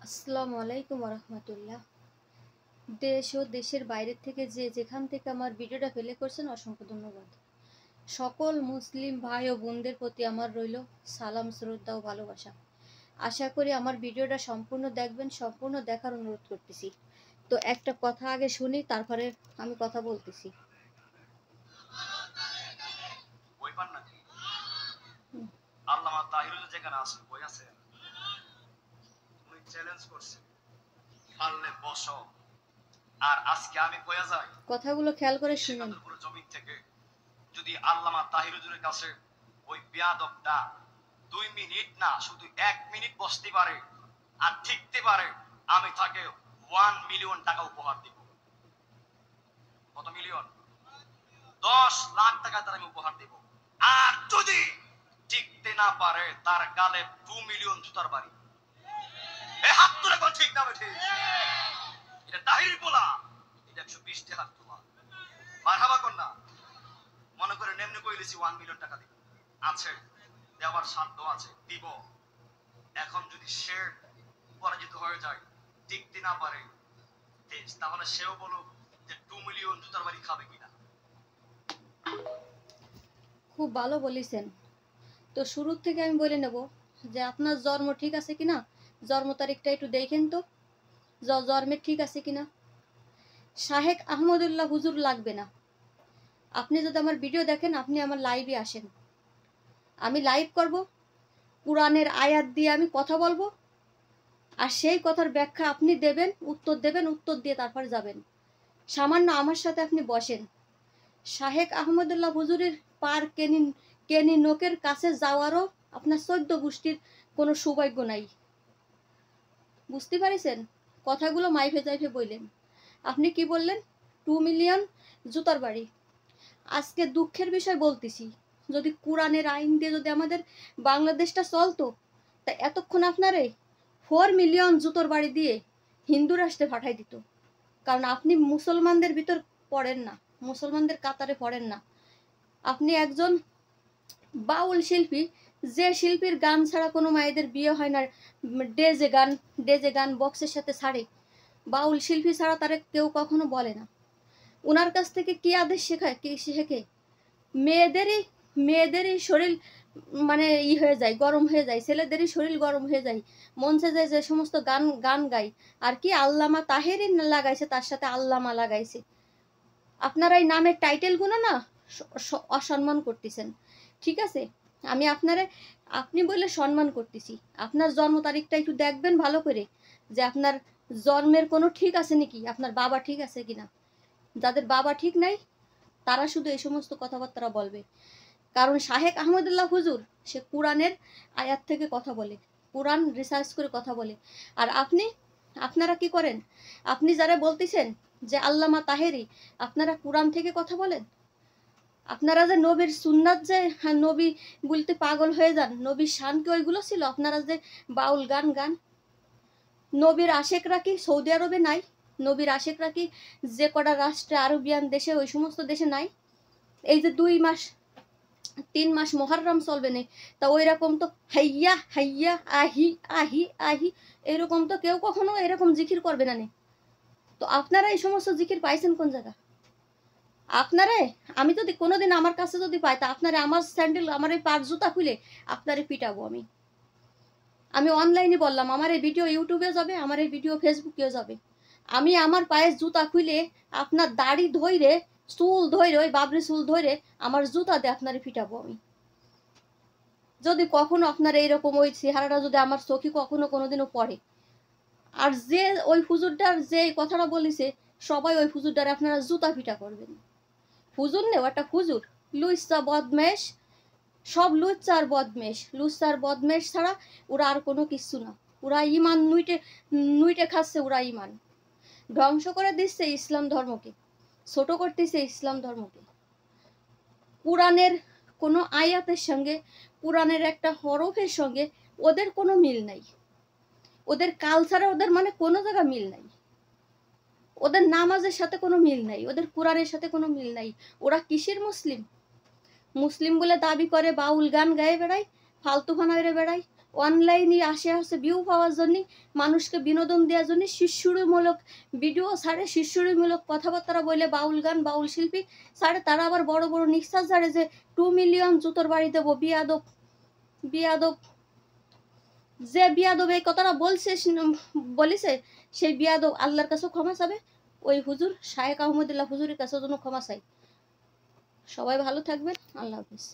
আসসালামু আলাইকুম রহমতুল্লাহ। দেশ ও দেশের বাইরের থেকে যেখান থেকে আমার ভিডিওটা প্লে করছেন অসংখ্য ধন্যবাদ। সকল মুসলিম ভাই ও বোনদের প্রতি আমার রইল সালাম, শ্রদ্ধা ও ভালোবাসা। আশা করি আমার ভিডিওটা সম্পূর্ণ দেখবেন, সম্পূর্ণ দেখার অনুরোধ করতেছি। তো একটা কথা আগে শুনি, তারপরে আমি কথা বলতেছি। আল্লামা তাহিরুল যেখানে আছেন বই আছে, উনি চ্যালেঞ্জ করছে পারলে বসো। আর আজকে আমি কইয়া যাই, কথাগুলো খেয়াল করে শুনুন। পুরো জমিন থেকে যদি আল্লামা তাহিরুলের কাছে ওই বেয়াদবটা 2 মিনিট না শুধু 1 মিনিট বসতে পারে আর ঠিকতে পারে, আমি তাকে 1 মিলিয়ন টাকা উপহার দিব। কত মিলিয়ন? 10 লাখ টাকা তার আমি উপহার দিব। আর যদি টিকতে না পারে তার গালে 2 মিলিয়ন জুতার বাড়ি। এই হাত তুলে কোন ঠিক না বেঠে? এটা তাহির বলা, এটা 120 টি হাত তোলা। মারহাবা কোন না? মনে করে নেমনে কইলেছি 1 মিলিয়ন টাকা দিব। আছে, দেওয়ার সাধ্য আছে, দিব। এখন যদি সে পরাজিত হয়ে যায়, টিকতে না পারে, তাহলে সেও বলুক যে 2 মিলিয়ন জুতার বাড়ি খাবে কিনা। খুব ভালো বলেছেন। তো শুরুর থেকে আমি বলে নেব যে আপনার জন্ম ঠিক আছে কিনা, জন্ম তারিখটা একটু দেখেন তো, জন্মের ঠিক আছে কিনা। শাহেক আহমদুল্লাহ হুজুর লাগবে না। আপনি যদি আমার ভিডিও দেখেন, আপনি আমার লাইভে আসেন, আমি লাইভ করব, কোরআনের আয়াত দিয়ে আমি কথা বলবো, আর সেই কথার ব্যাখ্যা আপনি দেবেন, উত্তর দেবেন, উত্তর দিয়ে তারপর যাবেন। সামান্য আমার সাথে আপনি বসেন। শাহেক আহমদুল্লাহ হুজুরের পার কেনি নোকের কাছে যাওয়ারও আপনার 14 গোষ্ঠীর কোনো সৌভাগ্য নাই। বুঝতে পারিছেন? কথাগুলো মাইফে যাইফে বললেন। আপনি কি বললেন? 2 মিলিয়ন জুতার বাড়ি। আজকে দুঃখের বিষয় বলতেছি, যদি কোরআনের আইন দিয়ে যদি আমাদের বাংলাদেশটা চলতো, তা এতক্ষণ আপনারে 4 মিলিয়ন জুতোর বাড়ি দিয়ে হিন্দু রাষ্ট্রে পাঠাই দিত। কারণ আপনি মুসলমানদের ভিতর পড়েন না, মুসলমানদের কাতারে পড়েন না। আপনি একজন বাউল শিল্পী, যে শিল্পীর গান ছাড়া কোনো মায়েদের বিয়ে হয় না। ডেজে গান বক্সের সাথে ছাড়ে, বাউল শিল্পী ছাড়া তারা কেউ কখনো বলে না। ওনার কাছ থেকে কি আদেশ শেখায়, কি শেখে? মেয়েদেরই শরীর মানে হয়ে যায়, গরম হয়ে যায়, ছেলেদেরই শরীর গরম হয়ে যায়, মঞ্চে যায় যে সমস্ত গান গায়। আর কি আল্লামা তাহেরি লাগাইছে, তার সাথে আল্লামা লাগাইছে। আপনারা এই নামের টাইটেলগুলো না অসম্মান করতেছেন। ঠিক আছে, আমি আপনি বলে সম্মান করতেছি। আপনার জন্ম তারিখটা একটু দেখবেন ভালো করে, যে আপনার জন্মের কোনো ঠিক আছে নাকি, আপনার বাবা ঠিক আছে কিনা। যাদের বাবা ঠিক নাই তারা শুধু এই সমস্ত কথাবার্তা বলবে। কারণ শাহেক আহমদুল্লাহ হুজুর সে কোরআনের আয়াত থেকে কথা বলে, কোরআন রিসার্চ করে কথা বলে। আর আপনারা কি করেন? আপনি যারা বলতেছেন যে আল্লামা তাহেরি, আপনারা কোরআন থেকে কথা বলেন। আপনারা যে নবীর সুন্নাত, যে নবী বলতে পাগল হয়ে যান, নবীর শান কি ওইগুলো ছিল? আপনারা যে বাউল গান নবীর আশেকরা কি সৌদি আরবে নাই? নবীর আশেকরা কি যে কটা রাষ্ট্রে, আরবিয়ান দেশে, ওই সমস্ত দেশে নাই? এই যে 2 মাস 3 মাস মুহররম চলবে না, তা ওই রকম তো হাইয়া হাইয়া আহি আহি আহি এরকম তো কেউ কখনো এরকম জিকির করবে না। তো আপনারা এই সমস্ত জিকির পাইছেন কোন জায়গা? আপনারে আমি যদি কোনোদিন আমার কাছে যদি পাই, তা আপনারে আমার স্যান্ডেল, আমার এই পার জুতা খুলে আপনারে পিটাবো। আমি অনলাইনে বললাম, আমার এই ভিডিও ইউটিউবে যাবে, আমার এই ভিডিও ফেসবুকেও যাবে। আমি আমার পায়ের জুতা খুলে আপনার দাড়ি ধইরে, চুল ধইরে, ওই বাবরি চুল ধইরে আমার জুতা দিয়ে আপনারে পিটাবো আমি। যদি কখনো আপনার এইরকম ওই চেহারাটা যদি আমার চোখে কখনো কোনোদিনও পড়ে। আর যে ওই হুজুরটার যে কথাটা বলেছে, সবাই ওই হুজুরটার আপনারা জুতা পিটা করবেন। হুজুর নেও, একটা হুজুর লুচ্চা বদমেশ, সব লুচ্চা আর বদমেশ, লুচ্চা আর বদমেশ ছাড়া ওরা আর কোনো কিছু না। ওরা ইমান নুইটে খাচ্ছে, ওরা ইমান ধ্বংস করে দিচ্ছে, ইসলাম ধর্মকে ছোট করতেছে, ইসলাম ধর্মকে। কোরআনের কোনো আয়াতের সঙ্গে, কোরআনের একটা হরফের সঙ্গে ওদের কোনো মিল নাই। ওদের কালচারে ওদের মানে কোনো জায়গা মিল নাই। ওদের নামাজের সাথে কোনো মিল নাই, ওদের কোরআনের সাথে কোনো মিল নাই। ওরা কিসের মুসলিম? মুসলিম বলে দাবি করে, বাউল গান গায়ে বেড়ায়, ফালতু খানা বেড়ায়, অনলাইনে আসে হচ্ছে ভিউ পাওয়ার জন্য, মানুষকে বিনোদন দেওয়ার জন্য শিষ্যমূলক ভিডিও ছাড়ে, শিষ্যমূলক কথাবার্তা বলে, বাউল গান বাউল শিল্পী ছাড়ে। তারা আবার বড় বড় নিঃশ্বাস ছাড়ে যে 2 মিলিয়ন জুতোর বাড়ি দেবো। বিয়াদব বিয়াদব, যে বিয়াদব এই কথাটা বলেছে সেই বিয়াদব আল্লাহর কাছে ক্ষমা চাবে। ওই হুজুর শায়েখ আহমদুল্লাহ হুজুরের কাছে জন্য ক্ষমা চাই। সবাই ভালো থাকবেন, আল্লাহ হাফিজ।